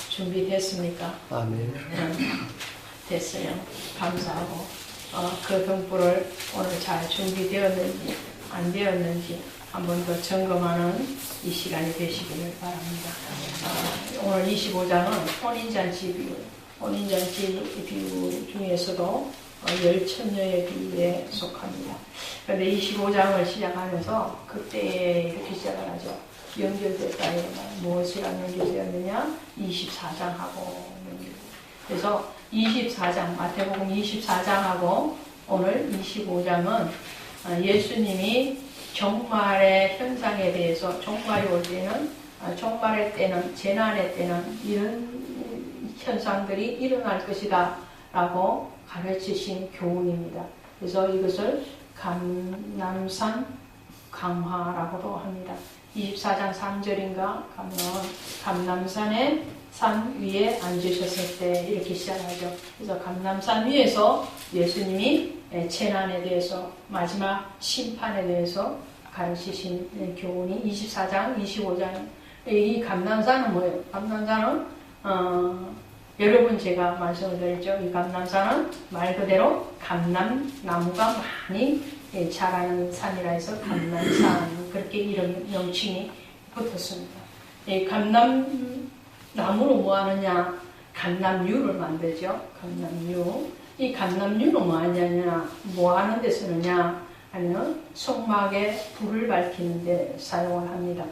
준비됐습니까? 아멘. 됐어요. 감사하고 그 등불을 오늘 잘 준비되었는지 안 되었는지 한 번 더 점검하는 이 시간이 되시기를 바랍니다. 오늘 25장은 혼인잔치 비유, 혼인잔치 비유 중에서도 열처녀의 비유에 속합니다. 그런데 25장을 시작하면서 그때 이렇게 시작을 하죠. 연결됐다에 무엇이랑 연결되었느냐? 24장하고 연결. 그래서 24장, 마태복음 24장하고 오늘 25장은 예수님이 종말의 현상에 대해서 종말이 올 때는, 종말의 때는, 재난의 때는 이런 현상들이 일어날 것이다 라고 가르치신 교훈입니다. 그래서 이것을 감남산 강화라고도 합니다. 24장 3절인가 가면 감남산의 산 위에 앉으셨을 때 이렇게 시작하죠. 그래서 감남산 위에서 예수님이 재난에 대해서 마지막 심판에 대해서 가르치신 교훈이 24장, 25장. 이 감남산은 뭐예요? 감남산은 여러분 제가 말씀을 드렸죠. 이 감남산은 말 그대로 감남나무가 많이 자라는 산이라 해서 감남산 그렇게 이름 명칭이 붙었습니다. 이 감남나무로 뭐 하느냐? 감남유를 만들죠. 감남유. 이 감남유는 뭐 하느냐? 뭐 하는 데 쓰느냐? 아니면 성막에 불을 밝히는 데 사용을 합니다.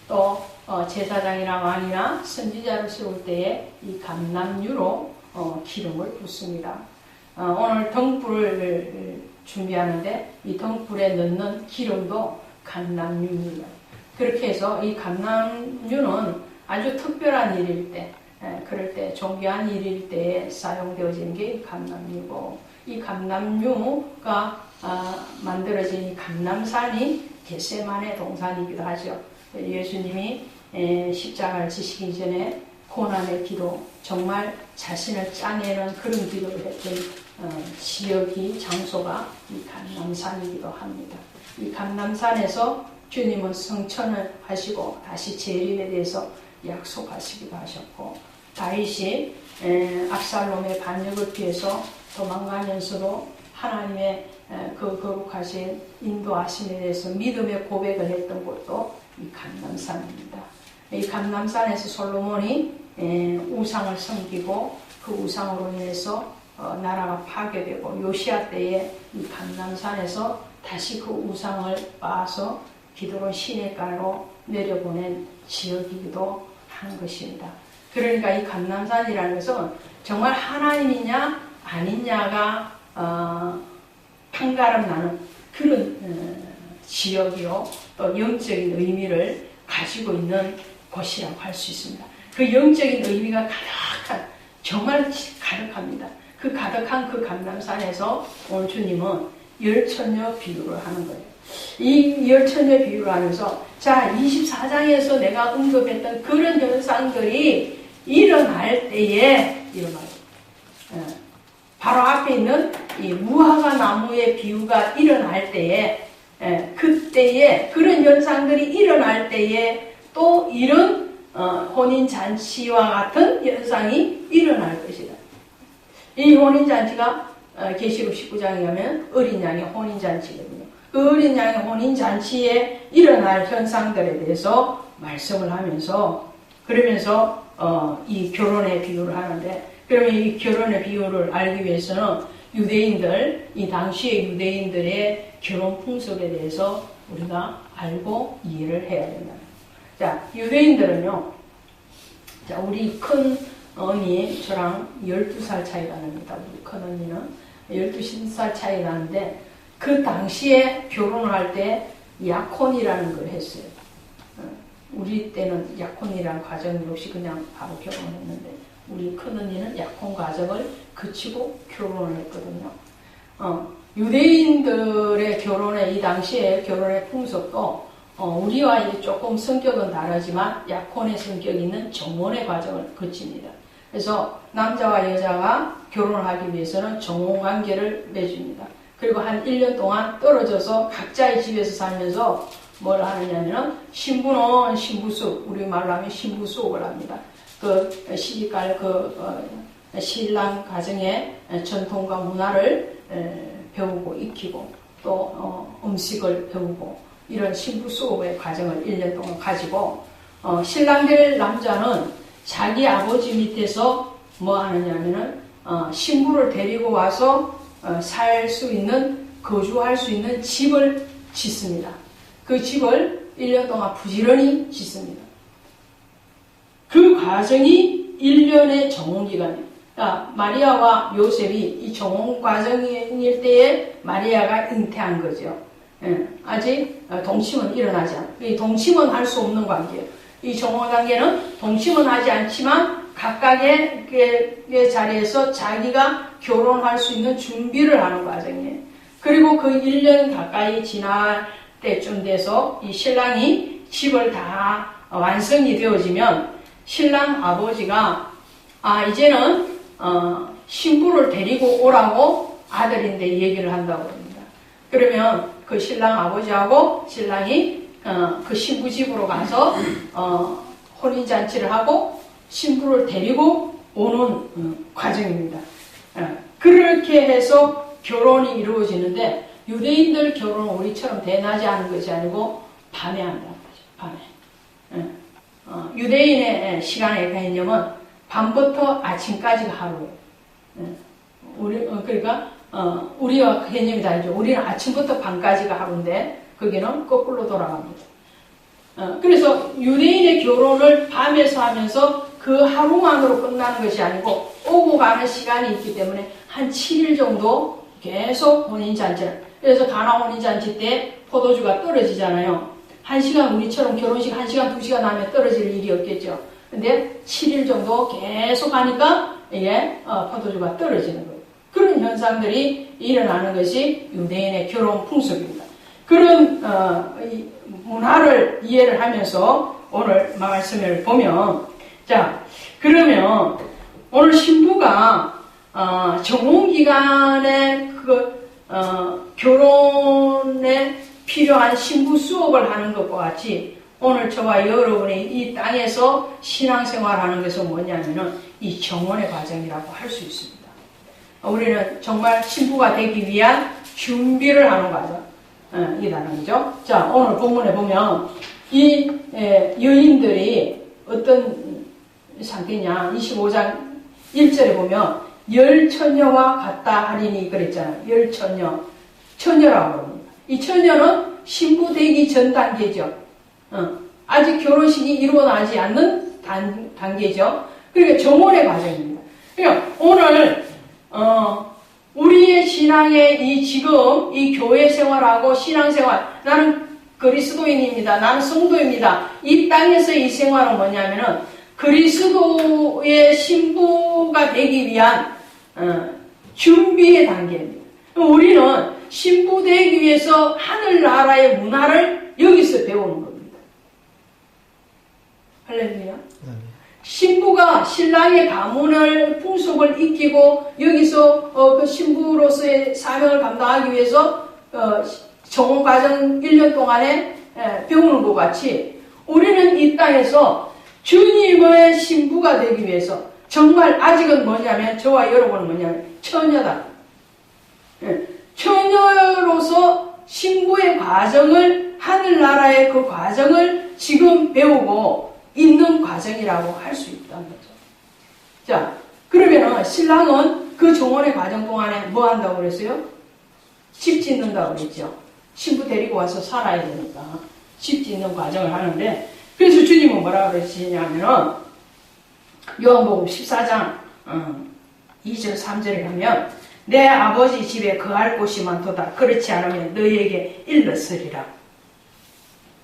또 제사장이나 왕이나 선지자를 세울 때에 이 감남유로 기름을 붓습니다. 오늘 등불을 준비하는데 이 등불에 넣는 기름도 감남유입니다. 그렇게 해서 이 감남유는 아주 특별한 일일 때, 그럴 때 존귀한 일일 때에 사용되어지는 게 감남유고, 이 감남유가 만들어진 이 감남산이 겟세마네 동산이기도 하죠. 예수님이 십자가를 지시기 전에 고난의 기도, 정말 자신을 짜내는 그런 기도를 했던 지역이, 장소가 이 감남산이기도 합니다. 이 감남산에서 주님은 성천을 하시고 다시 재림에 대해서 약속하시기도 하셨고, 다윗이 압살롬의 반역을 피해서 도망가면서도 하나님의 그 거룩하신 인도하심에 대해서 믿음의 고백을 했던 곳도 이 감남산입니다. 이 감남산에서 솔로몬이 우상을 섬기고 그 우상으로 인해서 나라가 파괴되고, 요시아 때에 이 감남산에서 다시 그 우상을 빻아서 기드론 시내가로 내려보낸 지역이기도 한 것입니다. 그러니까 이 감남산이라는 것은 정말 하나님이냐 아니냐가 판가름 나는 그런 지역이요, 또 영적인 의미를 가지고 있는 곳이라고 할 수 있습니다. 그 영적인 의미가 가득한, 정말 가득합니다. 그 가득한 그 감남산에서 오늘 주님은 열처녀 비유를 하는 거예요. 이 열처녀 비유를 하면서, 자, 24장에서 내가 언급했던 그런 현상들이 일어날 때에, 이런 말이에요. 바로 앞에 있는 이 무화과 나무의 비유가 일어날 때에, 그때에 그런 현상들이 일어날 때에 또 이런 혼인잔치와 같은 현상이 일어날 것이다. 이 혼인잔치가 계시록 19장에 가면 어린 양의 혼인잔치거든요. 그 어린 양의 혼인잔치에 일어날 현상들에 대해서 말씀을 하면서, 그러면서 이 결혼의 비유를 하는데, 그러면 이 결혼의 비유를 알기 위해서는 유대인들, 이 당시의 유대인들의 결혼 풍습에 대해서 우리가 알고 이해를 해야 된다. 자, 유대인들은요, 자, 우리 큰 언니, 저랑 12살 차이가 납니다. 우리 큰 언니는 12살 차이 나는데, 그 당시에 결혼을 할 때 약혼이라는 걸 했어요. 우리 때는 약혼이라는 과정이 없이 그냥 바로 결혼을 했는데, 우리 큰언니는 약혼 과정을 거치고 결혼을 했거든요. 유대인들의 결혼의, 이 당시에 결혼의 풍습도 우리와 조금 성격은 다르지만 약혼의 성격이 있는 정혼의 과정을 거칩니다. 그래서 남자와 여자가 결혼을 하기 위해서는 정혼관계를 맺습니다. 그리고 한 1년 동안 떨어져서 각자의 집에서 살면서 뭘 하느냐면, 신부는 신부수, 우리 말로 하면 신부수업을 합니다. 시집갈 신랑 가정의 전통과 문화를 배우고 익히고 또 음식을 배우고 이런 신부 수업의 과정을 1년 동안 가지고 신랑 될 남자는 자기 아버지 밑에서 뭐 하느냐면은 신부를 데리고 와서 살 수 있는 거주할 수 있는 집을 짓습니다. 그 집을 1년 동안 부지런히 짓습니다. 그 과정이 1년의 정혼기간이에요. 그러니까 마리아와 요셉이 이 정혼 과정일 때에 마리아가 잉태한 거죠. 아직 동침은 일어나지 않아요. 이 동침은 할 수 없는 관계예요. 이 정혼 관계는 동침은 하지 않지만 각각의 자리에서 자기가 결혼할 수 있는 준비를 하는 과정이에요. 그리고 그 1년 가까이 지날 때쯤 돼서 이 신랑이 집을 다 완성이 되어지면 신랑 아버지가 이제는 신부를 데리고 오라고 아들인데 얘기를 한다고 합니다. 그러면 그 신랑 아버지하고 신랑이 그 신부 집으로 가서 혼인잔치를 하고 신부를 데리고 오는 과정입니다. 그렇게 해서 결혼이 이루어지는데 유대인들 결혼은 우리처럼 대낮에 하는 것이 아니고 밤에 한다는 거죠. 밤에. 유대인의 시간의 개념은 밤부터 아침까지가 하루예요. 그러니까 우리와 개념이 다르죠. 우리는 아침부터 밤까지가 하루인데 거기는 거꾸로 돌아갑니다. 그래서 유대인의 결혼을 밤에서 하면서 그 하루만으로 끝나는 것이 아니고 오고 가는 시간이 있기 때문에 한 7일 정도 계속 혼인잔치를. 그래서 가나 혼인잔치 때 포도주가 떨어지잖아요. 1시간 우리처럼 결혼식 1시간 2시간 하면 떨어질 일이 없겠죠. 근데 7일 정도 계속 하니까 이게 포도주가 떨어지는 거예요. 그런 현상들이 일어나는 것이 유대인의 결혼 풍습입니다. 그런 문화를 이해를 하면서 오늘 말씀을 보면 자 그러면 오늘 신부가 정혼기간에 결혼에 필요한 신부 수업을 하는 것과 같이 오늘 저와 여러분이 이 땅에서 신앙생활하는 것은 뭐냐면은 이 정혼의 과정이라고 할 수 있습니다. 우리는 정말 신부가 되기 위한 준비를 하는 과정이라는 거죠. 자, 오늘 본문에 보면 이 여인들이 어떤 상태냐 25장 1절에 보면 열처녀와 같다 하리니 그랬잖아요. 열처녀, 처녀라고 합니다. 이 처녀는 신부 되기 전 단계죠. 아직 결혼식이 일어나지 않는 단계죠. 그러니까 정혼의 과정입니다. 그러니까 오늘 우리의 신앙의 지금 이 교회 생활하고 신앙생활 나는 그리스도인입니다. 나는 성도입니다. 이 땅에서 이 생활은 뭐냐면은 그리스도의 신부가 되기 위한 준비의 단계입니다. 우리는 신부 되기 위해서 하늘나라의 문화를 여기서 배우는 겁니다. 할렐루야. 신부가 신랑의 가문을 풍속을 익히고 여기서 그 신부로서의 사명을 감당하기 위해서 정혼 과정 1년 동안에 배우는 것 같이 우리는 이 땅에서 주님의 신부가 되기 위해서 정말 아직은 뭐냐면 저와 여러분은 뭐냐면 처녀다. 처녀로서 신부의 과정을 하늘나라의 그 과정을 지금 배우고 있는 과정이라고 할 수 있다는 거죠. 자, 그러면은 신랑은 그 정혼의 과정 동안에 뭐 한다고 그랬어요? 집 짓는다고 그랬죠. 신부 데리고 와서 살아야 되니까 집 짓는 과정을 하는데 그래서 주님은 뭐라고 그러시냐면은 요한복음 14장 2절 3절에 가면 내 아버지 집에 거할 곳이 많도다. 그렇지 않으면 너희에게 일렀으리라.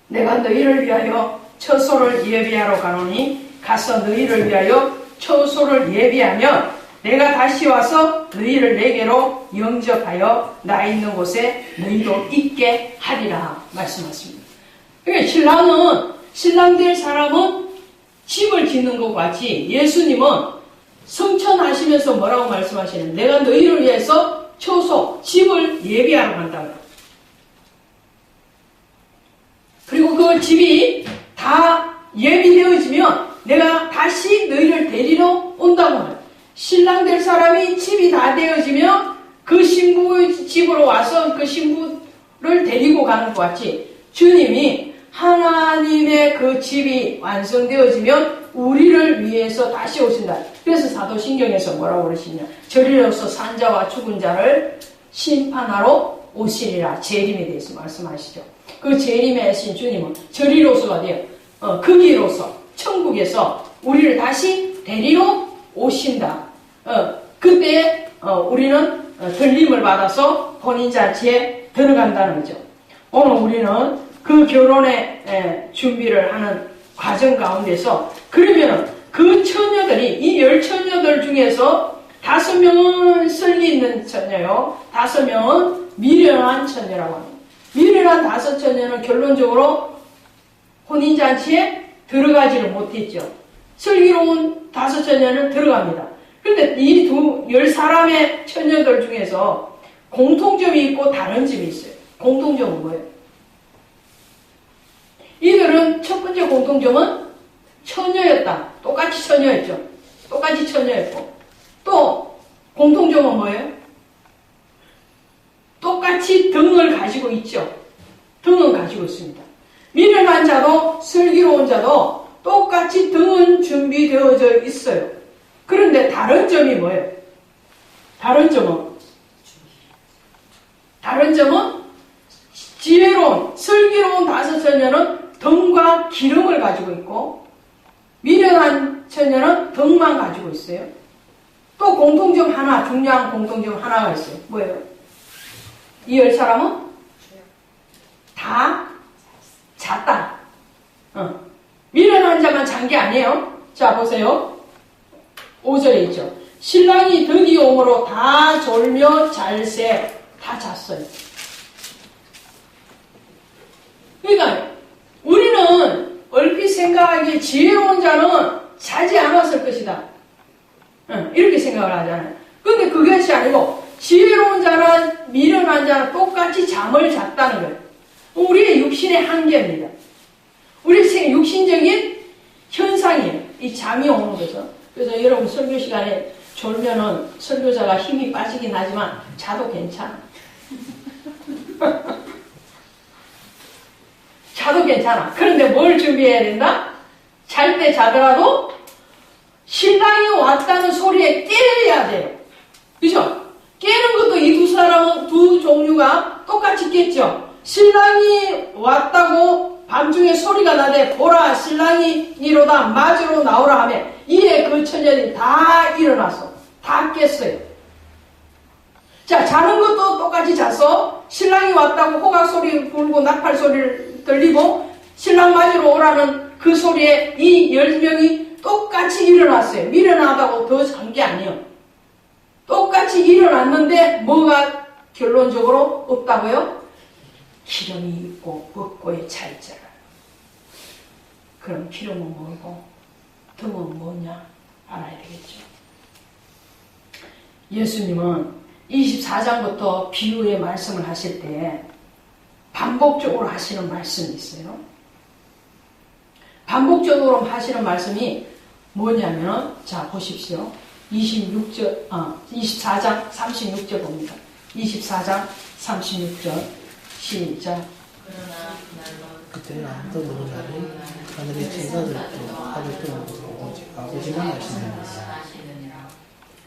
내가 너희를 위하여 처소를 예비하러 가노니 가서 너희를 위하여 처소를 예비하면 내가 다시 와서 너희를 내게로 영접하여 나 있는 곳에 너희도 있게 하리라 말씀하십니다. 그러니까 신랑 될 사람은 집을 짓는 것 같이 예수님은 성천하시면서 뭐라고 말씀하시는 내가 너희를 위해서 처소, 집을 예비하러 간다고. 그리고 그 집이 다 예비되어지면 내가 다시 너희를 데리러 온다고 하는, 신랑 될 사람이 집이 다 되어지면 그 신부의 집으로 와서 그 신부를 데리고 가는 것 같이 주님이 하나님의 그 집이 완성되어지면 우리를 위해서 다시 오신다. 그래서 사도신경에서 뭐라고 그러시냐, 저리로서 산자와 죽은 자를 심판하러 오시리라. 재림에 대해서 말씀하시죠. 그 재림에 하신 주님은 저리로서가 돼요. 거기로서 천국에서 우리를 다시 데리러 오신다. 그때 우리는 들림을 받아서 혼인잔치에 들어간다는 거죠. 오늘 우리는 그 결혼의 준비를 하는 과정 가운데서, 그러면은 그 처녀들이, 이 10처녀들 중에서 5명은 설기 있는 처녀요, 5명은 미련한 처녀라고 합니다. 미련한 5처녀는 결론적으로 혼인잔치에 들어가지를 못했죠. 슬기로운 5처녀는 들어갑니다. 그런데 이 10사람의 처녀들 중에서 공통점이 있고 다른 점이 있어요. 공통점은 뭐예요? 이들은 첫 번째 공통점은 처녀였다. 똑같이 처녀였죠. 똑같이 처녀였고, 또 공통점은 뭐예요? 똑같이 등을 가지고 있죠. 등은 가지고 있습니다. 미련한 자도 슬기로운 자도 똑같이 등은 준비되어져 있어요. 그런데 다른 점이 뭐예요? 다른 점은 지혜로운, 슬기로운 5처녀는 등과 기름을 가지고 있고, 미련한 처녀는 등만 가지고 있어요. 또 공통점 하나, 중요한 공통점 하나가 있어요. 뭐예요? 이 10사람은 다 잤다. 미련한 자만 잔 게 아니에요. 자, 보세요. 5절에 있죠. 신랑이 드디어 오므로 다 졸며 잘새, 다 잤어요. 그러니까 우리는 얼핏 생각하기에 지혜로운 자는 자지 않았을 것이다, 이렇게 생각을 하잖아요. 근데 그것이 아니고 지혜로운 자는, 미련한 자는 똑같이 잠을 잤다는 거예요. 우리의 육신의 한계입니다. 우리 육신적인 현상이에요, 이 잠이 오는 거죠. 그래서 여러분 설교 시간에 졸면은 설교자가 힘이 빠지긴 하지만 자도 괜찮아. 자도 괜찮아. 그런데 뭘 준비해야 된다? 잘 때 자더라도 신랑이 왔다는 소리에 깨야 돼요. 그죠? 깨는 것도 이 두 사람은, 두 종류가 똑같이 깼죠. 신랑이 왔다고 밤중에 소리가 나되 보라 신랑이 이로다 맞으러 나오라 하며, 이에 그 처녀들이 다 일어나서 다 깼어요. 자, 자는 것도 똑같이 잤어. 신랑이 왔다고 호각 소리 불고 나팔 소리를 들리고 신랑 맞으러 오라는 그 소리에 이 10명이 똑같이 일어났어요. 미련하다고 더 잔 게 아니에요. 똑같이 일어났는데 뭐가 결론적으로 없다고요? 기름이 있고 벚꽃에 차 있잖아. 그럼 기름은 뭐고 등은 뭐냐 알아야 되겠죠. 예수님은 24장부터 비유의 말씀을 하실 때 반복적으로 하시는 말씀이 있어요. 반복적으로 하시는 말씀이 뭐냐면, 자 보십시오. 24장 36절 봅니다. 24장 36절 시작. 그때는 아무도 모르나니 하늘의 천사들도 하늘도 모르고 오직 아버지만 아시느니라.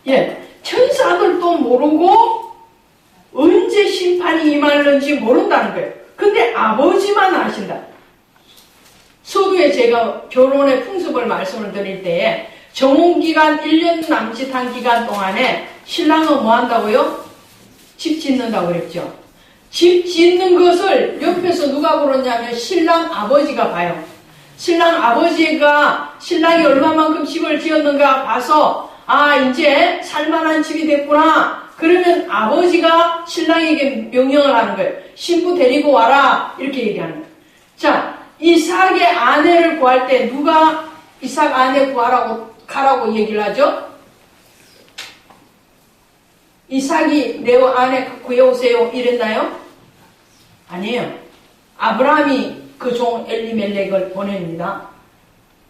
예, 천사들도 모르고 언제 심판이 임하는지 모른다는 거예요. 근데 아버지만 아신다. 서두에 제가 결혼의 풍습을 말씀을 드릴 때 정혼기간 1년 남짓한 기간 동안에 신랑은 뭐 한다고요? 집 짓는다고 그랬죠. 집 짓는 것을 옆에서 누가 보느냐면 신랑 아버지가 봐요. 신랑 아버지가 신랑이 얼마만큼 집을 지었는가 봐서, 아, 이제 살만한 집이 됐구나. 그러면 아버지가 신랑에게 명령을 하는 거예요. 신부 데리고 와라, 이렇게 얘기하는 거예요. 자, 이삭의 아내를 구할 때 누가 이삭 아내 구하라고 가라고 얘기를 하죠? 이삭이 내 아내 구해오세요 이랬나요? 아니에요. 아브라함이 그 종 엘리멜렉을 보냅니다.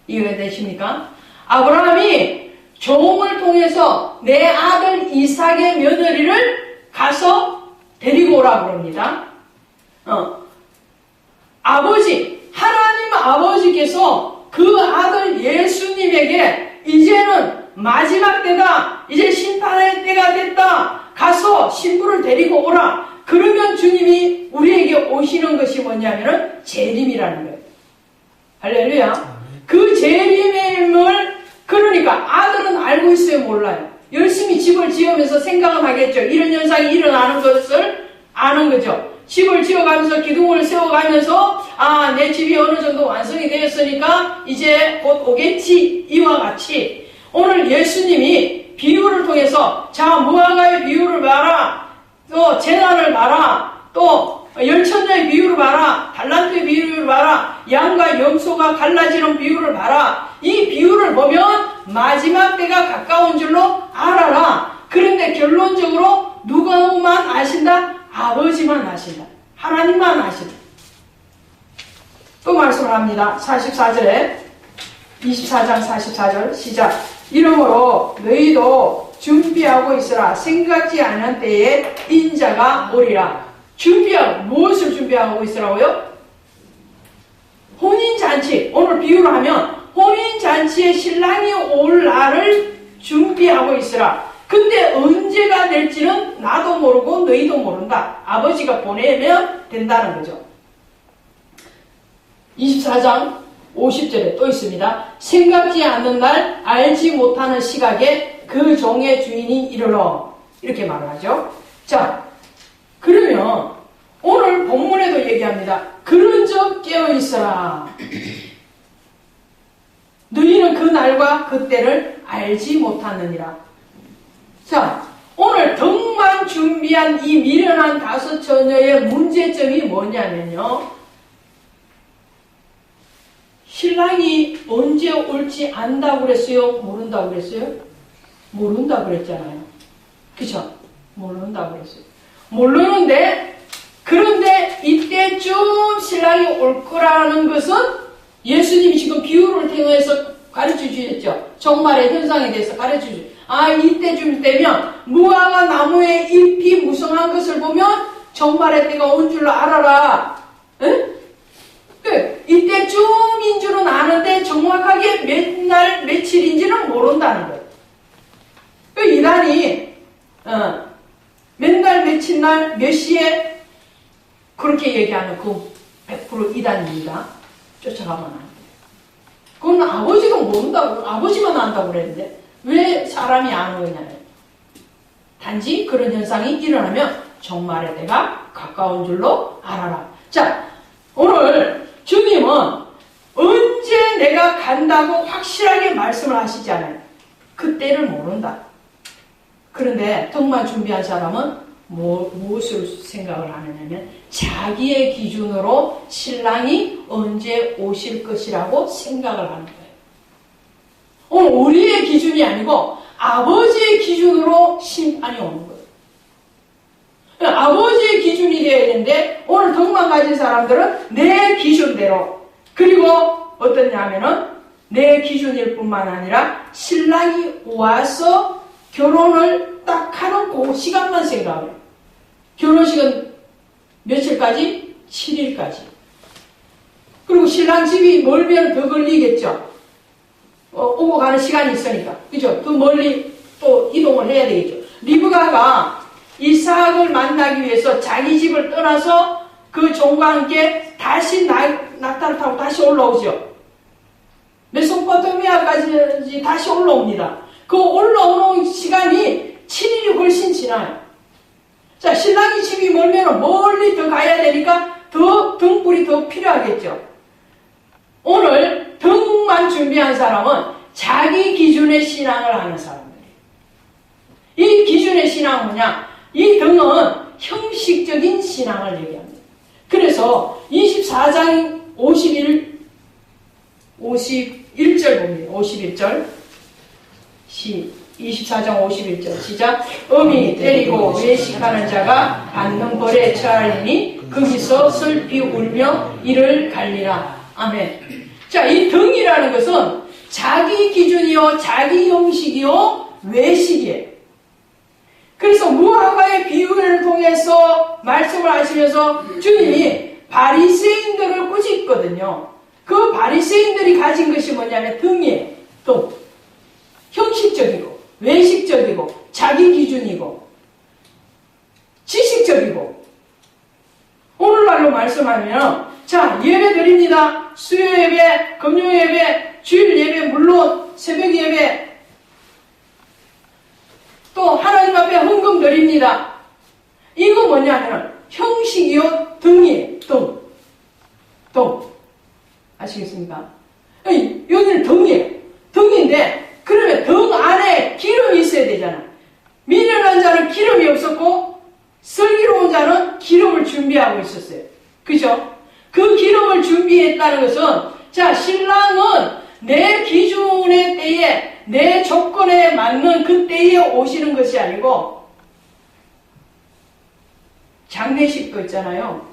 이해가 되십니까? 아브라함이 종을 통해서 내 아들 이삭의 며느리를 가서 데리고 오라고 그럽니다. 하나님 아버지께서 그 아들 예수님에게 이제는 마지막 때다. 이제 심판의 때가 됐다. 가서 신부를 데리고 오라. 그러면 주님이 우리에게 오시는 것이 뭐냐면은 재림이라는 거예요. 할렐루야. 그 재림을 그러니까 아들은 알고 있어요, 몰라요? 열심히 집을 지으면서 생각은 하겠죠. 이런 현상이 일어나는 것을 아는 거죠. 집을 지어가면서 기둥을 세워가면서 내 집이 어느 정도 완성이 되었으니까 이제 곧 오겠지. 이와 같이 오늘 예수님이 비유를 통해서 자 무화과의 비유를 봐라. 또 재난을 봐라. 또 열천녀의 비유를 봐라. 달란트의 비유를 봐라. 양과 염소가 갈라지는 비유를 봐라. 이 비유를 보면 마지막 때가 가까운 줄로 알아라. 그런데 결론적으로 누가만 아신다? 아버지만 아신다. 하나님만 아신다. 또 말씀을 합니다. 44절에 24장 44절 시작. 이러므로 너희도 준비하고 있으라. 생각지 않은 때에 인자가 오리라. 준비하고 무엇을 준비하고 있으라고요? 혼인잔치. 오늘 비유를 하면 혼인잔치에 신랑이 올 날을 준비하고 있으라. 근데 언제가 될지는 나도 모르고 너희도 모른다. 아버지가 보내면 된다는 거죠. 24장 50절에 또 있습니다. 생각지 않는 날 알지 못하는 시각에 그 종의 주인이 이르러. 이렇게 말을 하죠. 자, 그러면 오늘 본문에도 얘기합니다. 그런 적 깨어있어라. 너희는 그 날과 그 때를 알지 못하느니라. 자, 오늘 덕만 준비한 이 미련한 5 처녀의 문제점이 뭐냐면요. 신랑이 언제 올지 안다고 그랬어요? 모른다고 그랬어요? 모른다고 그랬잖아요. 그쵸? 모른다고 그랬어요. 모르는데, 그런데 이때쯤 신랑이 올 거라는 것은 예수님이 지금 비유를 통해서 가르쳐 주셨죠. 종말의 현상에 대해서 가르쳐 주셨죠. 이때쯤 되면 무화과 나무의 잎이 무성한 것을 보면 종말의 때가 온 줄로 알아라. 응? 이때쯤인 줄은 아는데 정확하게 몇 날 며칠인지는 모른다는 거예요. 이단이 몇 날 며칠 날 몇 시에 그렇게 얘기하는 그 100% 이단입니다. 쫓아가면 안 돼요. 그건 아버지도 모른다고, 아버지만 안다고 그랬는데 왜 사람이 안 오느냐요. 단지 그런 현상이 일어나면 종말의 때가 가까운 줄로 알아라. 자, 오늘 주님은 언제 내가 간다고 확실하게 말씀을 하시잖아요. 그때를 모른다. 그런데 덕만 준비한 사람은 무엇을 생각을 하느냐면 자기의 기준으로 신랑이 언제 오실 것이라고 생각을 하는 거예요. 오늘 우리의 기준이 아니고 아버지의 기준으로 심판이 오는 거예요. 아버지의 기준이 되어야 되는데 오늘 덕만 가진 사람들은 내 기준대로, 그리고 어떠냐면은 내 기준일 뿐만 아니라 신랑이 와서 결혼을 딱 하는 그 시간만 생각해요. 결혼식은 며칠까지? 7일까지. 그리고 신랑 집이 멀면 더 걸리겠죠. 오고 가는 시간이 있으니까. 그죠? 더 멀리 또 이동을 해야 되겠죠. 리브가가 이삭을 만나기 위해서 자기 집을 떠나서 그 종과 함께 다시 낙타를 타고 다시 올라오죠. 메소포타미아까지 다시 올라옵니다. 그 올라오는 시간이 7일이 훨씬 지나요. 자, 신랑이 집이 멀면 멀리 더 가야 되니까 더 등불이 더 필요하겠죠. 오늘 등만 준비한 사람은 자기 기준의 신앙을 하는 사람들이에요. 이 기준의 신앙은 뭐냐? 이 등은 형식적인 신앙을 얘기합니다. 그래서 24장 51절 봅니다. 51절 24장 51절 시작. 음이 때리고 외식하는 자가 받는 벌에 처하리니 거기서 슬피 울며 이를 갈리라. 아멘. 자, 이 등이라는 것은 자기 기준이요, 자기 형식이요, 외식이에요. 그래서 무화과의 비유를 통해서 말씀을 하시면서 주님이 바리새인들을 꾸짖거든요. 그 바리새인들이 가진 것이 뭐냐면 등이에요. 등. 형식적이고 외식적이고 자기 기준이고 지식적이고. 오늘날로 말씀하면 자, 예배 드립니다. 수요 예배, 금요 예배, 주일 예배, 물론 새벽 예배, 또 하나님 앞에 헌금 드립니다. 이거 뭐냐면 형식이요, 등이에요. 등. 아시겠습니까? 여기는 등이에요. 등인데 그러면 등 안에 기름이 있어야 되잖아. 미련한 자는 기름이 없었고 슬기로운 자는 기름을 준비하고 있었어요. 그죠? 그 기름을 준비했다는 것은 자, 신랑은 내 기준의 때에 내 조건에 맞는 그 때에 오시는 것이 아니고 장례식도 있잖아요.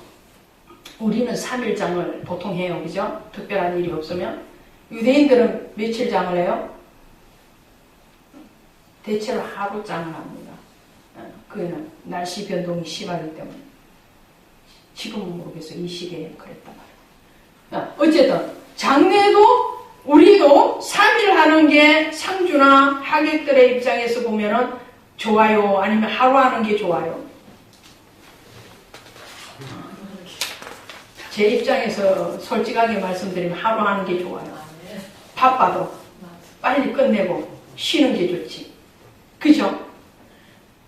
우리는 3일장을 보통 해요. 그죠? 특별한 일이 없으면. 유대인들은 며칠장을 해요? 대체로 하루장을 합니다. 그는 날씨 변동이 심하기 때문에. 지금은 모르겠어요. 이 시기에 그랬단 말이에요. 어쨌든 장례도 우리도 3일 하는 게 상주나 하객들의 입장에서 보면은 좋아요? 아니면 하루 하는 게 좋아요? 제 입장에서 솔직하게 말씀드리면 하루 하는 게 좋아요. 바빠도 빨리 끝내고 쉬는 게 좋지. 그죠?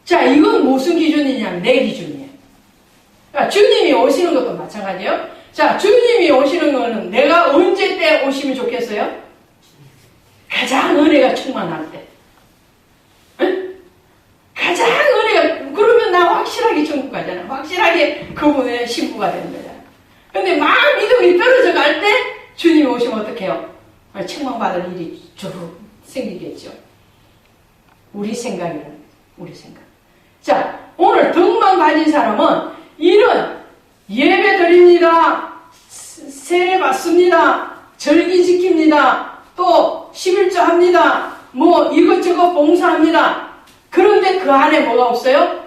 자, 이건 무슨 기준이냐면 내 기준이에요. 그러니까 주님이 오시는 것도 마찬가지예요. 자, 주님이 오시는 거는 내가 언제 때 오시면 좋겠어요? 가장 은혜가 충만할 때. 응? 가장 은혜가, 그러면 나 확실하게 천국 가잖아. 확실하게 그분의 신부가 되는 거잖아. 근데 막 믿음이 떨어져 갈 때 주님이 오시면 어떡해요? 책망받을 일이 주로 생기겠죠. 우리 생각이란, 우리 생각. 자, 오늘 등만 가진 사람은 이런 예배 드립니다. 세례 받습니다. 절기 지킵니다. 또 11조 합니다. 뭐 이것저것 봉사합니다. 그런데 그 안에 뭐가 없어요?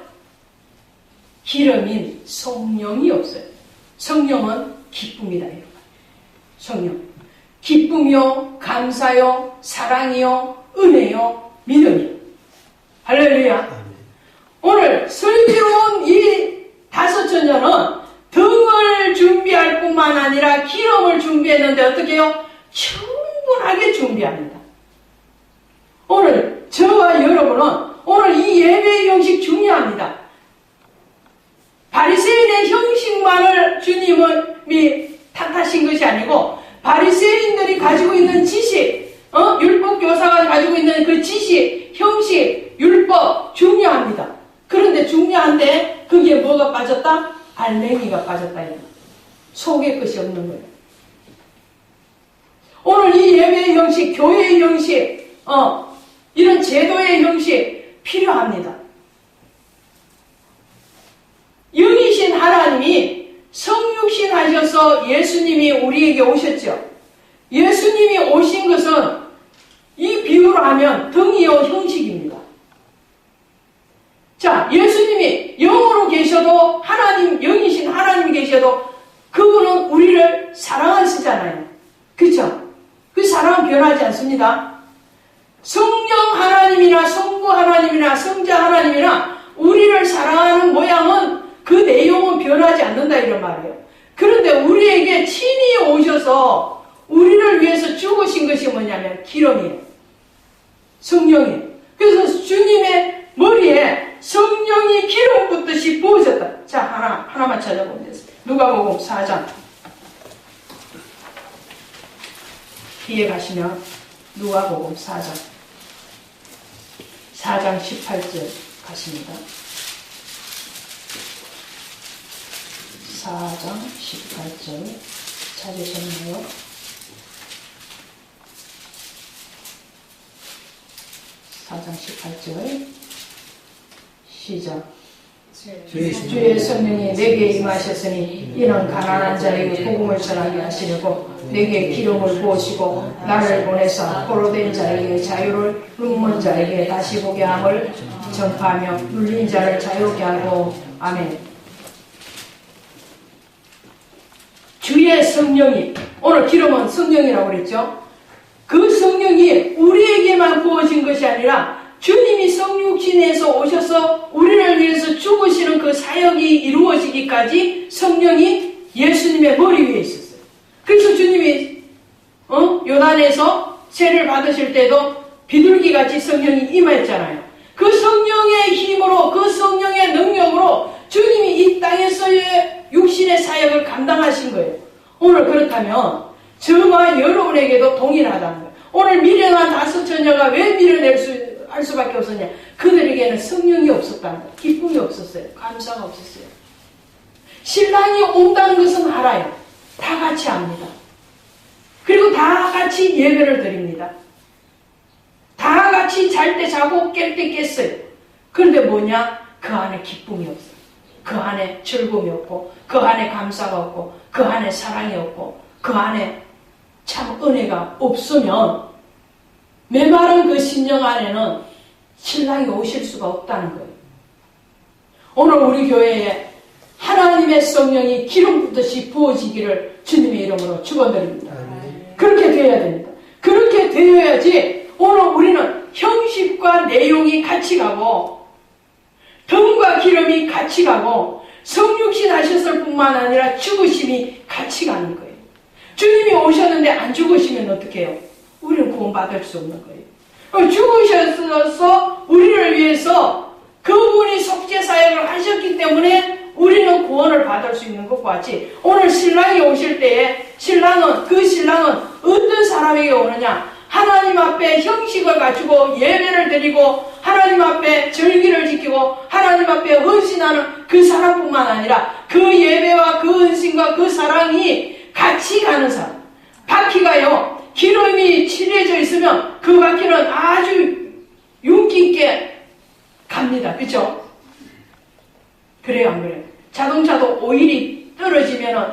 기름인 성령이 없어요. 성령은 기쁨이다. 여러분. 성령. 기쁨이요, 감사요, 사랑이요, 은혜요, 믿음이요. 할렐루야. 오늘 슬기로운 이 5처녀는 등을 준비할 뿐만 아니라 기름을 준비했는데 어떻게 해요? 충분하게 준비합니다. 오늘 저와 여러분은 오늘 이 예배의 형식 중요합니다. 바리새인의 형식만을 주님이 탓하신 것이 아니고 바리새인들이 가지고 있는 지식, 율법 교사가 가지고 있는 그 지식, 형식, 율법 중요합니다. 그런데 중요한데 거기에 뭐가 빠졌다? 알맹이가 빠졌다. 속에 것이 없는 거예요. 오늘 이 예배의 형식, 교회의 형식, 이런 제도의 형식 필요합니다. 영이신 하나님이 성육신 하셔서 예수님이 우리에게 오셨죠. 예수님이 오신 것은 이 비유로 하면 등이요 형식입니다. 자, 예수님이 영으로 계셔도 하나님, 영이신 하나님이 계셔도 그분은 우리를 사랑하시잖아요. 그렇죠? 그 사랑은 변하지 않습니다. 성령 하나님이나 성부 하나님이나 성자 하나님이나 우리를 사랑하는 모양은 그 내용은 변하지 않는다 이런 말이에요. 그런데 우리에게 친히 오셔서 우리를 위해서 죽으신 것이 뭐냐면 기름이에요. 성령이에요. 그래서 주님의 머리에 성령이 기름 붓듯이 부어졌다. 자, 하나만 찾아보면 됐어요. 누가복음 4장. 뒤에 가시면 누가복음 4장 18절 가십니다. 4장 18절 찾으셨나요? (4장 18절) 시작. 주의 성령이 내게 임하셨으니 이는 가난한 자에게 복음을 전하게 하시려고 내게 기름을 부으시고 나를 보내사 포로된 자에게 자유를, 눈먼 자에게 다시 보게 함을 전파하며 눌린 자를 자유케 하고. 아멘. 주의 성령이, 오늘 기름은 성령이라고 그랬죠. 그 성령이 우리에게만 부어진 것이 아니라 주님이 성육신에서 오셔서 우리를 위해서 죽으시는 그 사역이 이루어지기까지 성령이 예수님의 머리 위에 있었어요. 그래서 주님이 요단에서 세례를 받으실 때도 비둘기같이 성령이 임하였잖아요. 그 성령의 힘으로, 그 성령의 능력으로 주님이 이 땅에서의 육신의 사역을 감당하신 거예요. 오늘 그렇다면 저와 여러분에게도 동일하다는 거예요. 오늘 미련한 5처녀가 왜 할 수밖에 없었냐? 그들에게는 성령이 없었다는 거예요. 기쁨이 없었어요. 감사가 없었어요. 신랑이 온다는 것은 알아요. 다 같이 압니다. 그리고 다 같이 예배를 드립니다. 다 같이 잘 때 자고 깰 때 깼어요. 그런데 뭐냐? 그 안에 기쁨이 없어요. 그 안에 즐거움이 없고, 그 안에 감사가 없고, 그 안에 사랑이 없고, 그 안에 참 은혜가 없으면 메마른 그 심령 안에는 신랑이 오실 수가 없다는 거예요. 오늘 우리 교회에 하나님의 성령이 기름 붓듯이 부어지기를 주님의 이름으로 축원드립니다. 그렇게 되어야 됩니다. 그렇게 되어야지 오늘 우리는 형식과 내용이 같이 가고 등과 기름이 같이 가고 성육신 하셨을 뿐만 아니라 죽으심이 같이 가는 거예요. 주님이 오셨는데 안 죽으시면 어떻게 해요? 우리는 구원받을 수 없는 거예요. 죽으셔서 우리를 위해서 그분이 속죄사역을 하셨기 때문에 우리는 구원을 받을 수 있는 것과 같이 오늘 신랑이 오실 때에 그 신랑은 어떤 사람에게 오느냐? 하나님 앞에 형식을 갖추고 예배를 드리고 하나님 앞에 절기를 지키고 하나님 앞에 헌신하는 그 사람뿐만 아니라 그 예배와 그 헌신과 그 사랑이 같이 가는 사람. 바퀴가요, 기름이 칠해져 있으면 그 바퀴는 아주 윤기 있게 갑니다. 그쵸? 그래요, 안 그래요? 자동차도 오일이 떨어지면은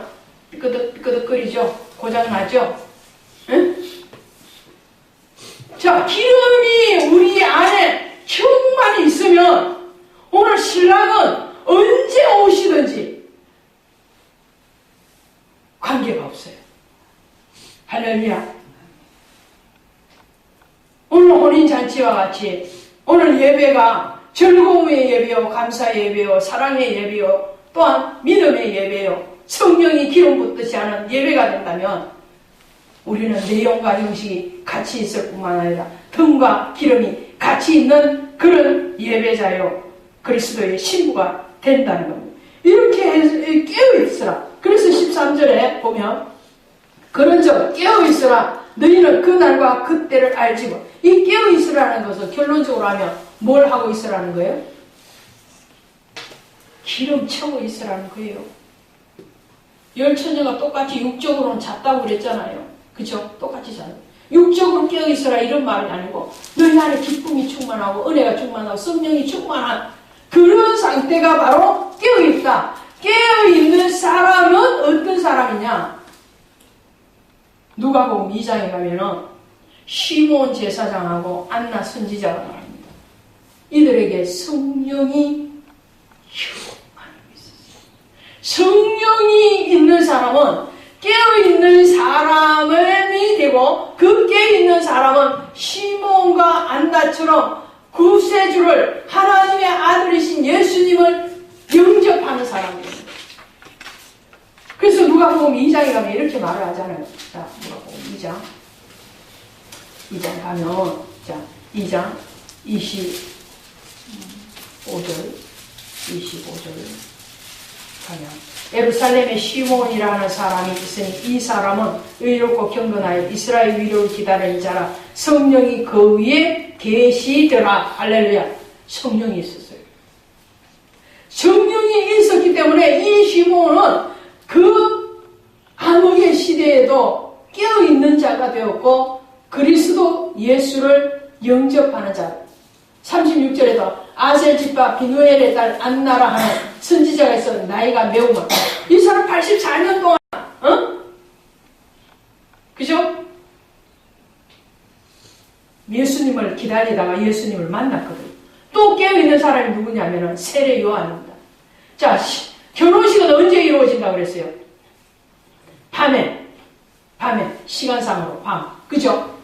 삐끄덕삐끄덕거리죠? 고장나죠? 응? 자, 기름이 우리 안에 충만히 있으면 오늘 신랑은 언제 오시든지 관계가 없어요. 할렐루야. 오늘 혼인잔치와 같이 오늘 예배가 즐거움의 예배요, 감사의 예배요, 사랑의 예배요, 또한 믿음의 예배요, 성령이 기름 붓듯이 하는 예배가 된다면 우리는 내용과 형식이 같이 있을 뿐만 아니라 등과 기름이 같이 있는 그런 예배자요, 그리스도의 신부가 된다는 겁니다. 이렇게 깨어있으라. 그래서 13절에 보면 그런즉 깨어있으라. 너희는 그날과 그때를 알지 못. 이 깨어있으라는 것은 결론적으로 하면 뭘 하고 있으라는 거예요? 기름 채우고 있으라는 거예요. 10처녀가 똑같이 육적으로는 잤다고 그랬잖아요. 그쵸? 똑같이 잤어요. 육적으로 깨어있으라 이런 말이 아니고 너희 안에 기쁨이 충만하고 은혜가 충만하고 성령이 충만한 그런 상태가 바로 깨어있다. 깨어있는 사람은 어떤 사람이냐? 누가복음 2장에 가면은 시몬 제사장하고 안나 선지자가 나옵니다. 이들에게 성령이 충만히 있었어요. 성령이 있는 사람은 깨어있는 사람이 되고 그 깨어있는 사람은 시몬과 안나처럼 구세주를 하나님의 아들이신 예수님을 영접하는 사람입니다. 그래서 누가복음 2장에 가면 이렇게 말을 하잖아요. 자, 누가복음 2장 가면 자 2장 25절 가면 예루살렘에 시몬이라는 사람이 있으니 이 사람은 의롭고 경건하여 이스라엘 위로를 기다리는 자라 성령이 그 위에 계시더라. 할렐루야. 성령이 있었어요. 성령이 있었기 때문에 이 시몬은 그 암흑의 시대에도 깨어있는 자가 되었고 그리스도 예수를 영접하는 자. 36절에도 아셀 집파 비누엘의 딸 안나라 하는 선지자가 있었는데 나이가 매우 많아. 이 사람 84년 동안 예수님을 기다리다가 예수님을 만났거든요. 또 깨어있는 사람이 누구냐면은 세례 요한입니다. 자, 결혼식은 언제 이루어진다고 그랬어요? 밤에 시간상으로 밤, 그죠?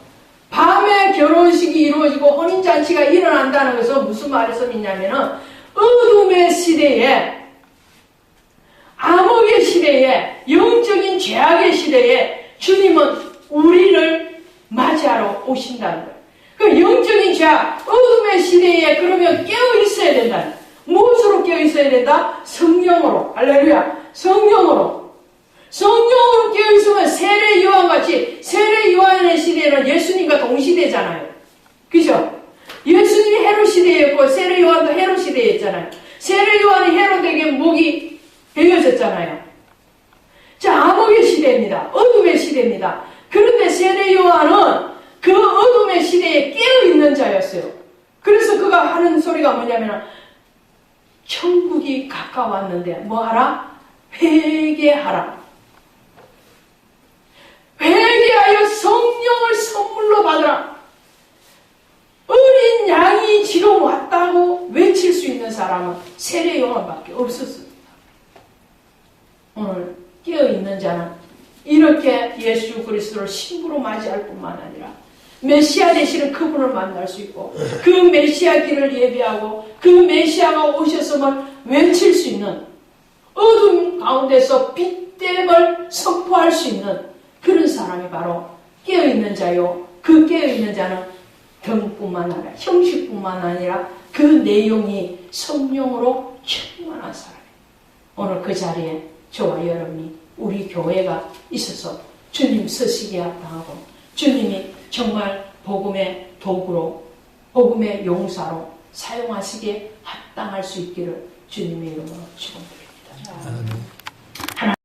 밤에 결혼식이 이루어지고 혼인잔치가 일어난다는 것은 무슨 말에서 있냐면은 어둠의 시대에, 암흑의 시대에, 영적인 죄악의 시대에 주님은 우리를 맞이하러 오신다는 거예요. 그 영적인 죄악, 어둠의 시대에 그러면 깨어 있어야 된다. 무엇으로 깨어 있어야 된다? 성령으로. 할렐루야. 성령으로 깨어 있으면 세례 요한같이, 세례 요한의 시대는 예수님과 동시대잖아요. 그죠? 예수님이 헤롯 시대였고 세례 요한도 헤롯 시대였잖아요. 세례 요한이 헤롯에게 목이 베겨졌잖아요. 자, 암흑의 시대입니다. 어둠의 시대입니다. 그런데 세례 요한은 그 어둠의 시대에 깨어있는 자였어요. 그래서 그가 하는 소리가 뭐냐면 천국이 가까웠는데 뭐하라? 회개하라. 회개하여 성령을 선물로 받으라. 어린 양이 지금 왔다고 외칠 수 있는 사람은 세례 요한밖에 없었습니다. 오늘 깨어있는 자는 이렇게 예수 그리스도를 신부로 맞이할 뿐만 아니라 메시아 되시는 그분을 만날 수 있고 그 메시아 길을 예배하고 그 메시아가 오셨음을 외칠 수 있는, 어둠 가운데서 빛됨을 선포할 수 있는 그런 사람이 바로 깨어있는 자요. 그 깨어있는 자는 등뿐만 아니라 형식뿐만 아니라 그 내용이 성령으로 충만한 사람이에요. 오늘 그 자리에 저와 여러분이, 우리 교회가 있어서 주님 서시기에 합당하고 주님이 정말 복음의 도구로, 복음의 용사로 사용하시기에 합당할 수 있기를 주님의 이름으로 축원드립니다.